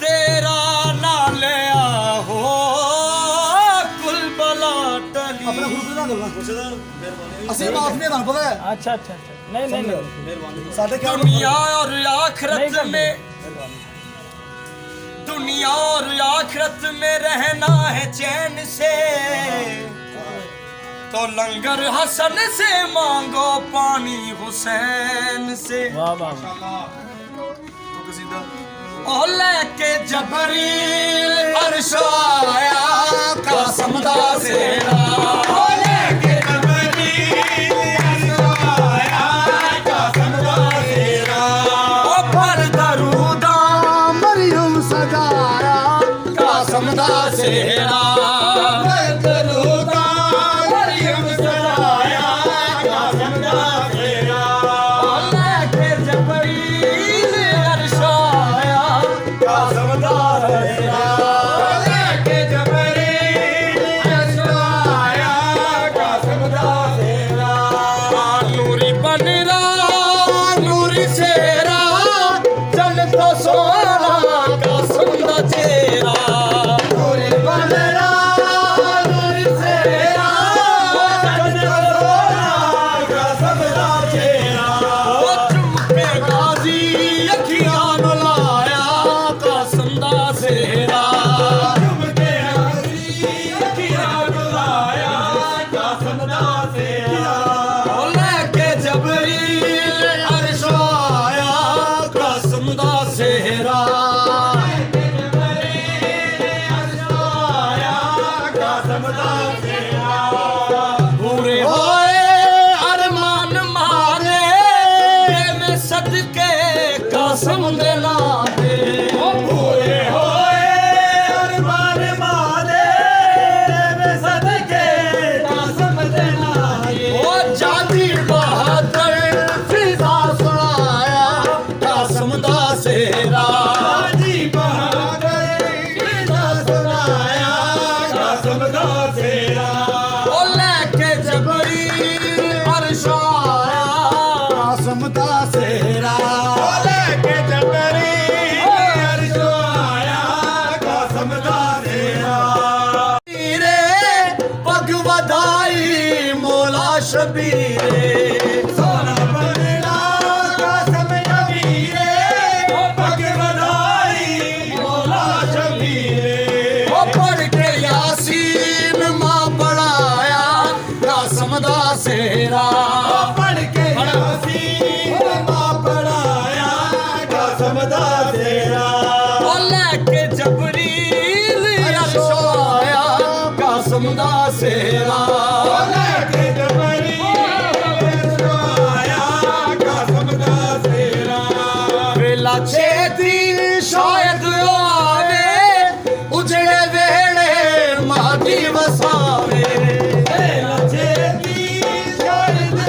तेरा ना लिया हो कुल बला टली अपना ग्रुप ना करना ਅਸੀਂ ਮਾਫ ਨਹੀਂ ਤੁਹਾਨੂੰ ਪਤਾ ਹੈ अच्छा अच्छा अच्छा नहीं नहीं नहीं ਸਾਡੇ क्या दुनिया और आखिरत में दुनिया और आखिरत में रहना है चैन से तो लंगर हसन से मांगो पानी हुसैन से वाह वाह ओ लेके जबरील अर्श आया कसम दा सेरा ओ लेके जबरील अर्श आया कसम दा सेरा ओ पर दरूदा ਮਰੀਮ ਸਜਾਇਆ कसम दा सेरा पर दरूदा मरियम सजाया कसम दा सेरा ओ लेके जबरील अर्श आया कसम दा सेरा ओ लेके जबरील अर्श आया कसम दा सेरा नूरी बनरा नूरी सेरा जन तो सोना कसम दा चेहरा नूरी बनरा नूरी सेरा जन तो सोना कसम दा चेहरा ओ चुमके गाजी अखियां नु लाया कसम दा सेहरा चुमके गाजी अखियां नु लाया कसम दा सेहरा ओ लेके जबरील अर्श आया कसम दा सेहरा पूरे होए अरमान मारे में सदके कसम देना दे पूरे होए अरमान मारे में सदके कसम देना दे ओ जाती बहादुर फिजा सुनाया कसम दा सेरा जाती बहादुर फिजा सुनाया कसम दा सेरा ओ लेके जबरील अर्श आया कसम दा सेरा ओ लेके जबरील अर्श आया कसम दा सेरा रे पग वधाई मौला शबीरे सोना बनला कसम नबीरे ओ पग वधाई मौला शबीरे ओ पढ़ के यासीन मां पढ़ाया कसम दा सेरा ओ पढ़ के यासीन मां पढ़ाया कसम दा सेरा ओ लेके जबरील अर्श आया कसम दा सेरा ओ लेके जबरील अर्श आया कसम दा सेरा वेला छेती शायद आवे उजड़े वेड़े मादी वसावे वेला छेती शायद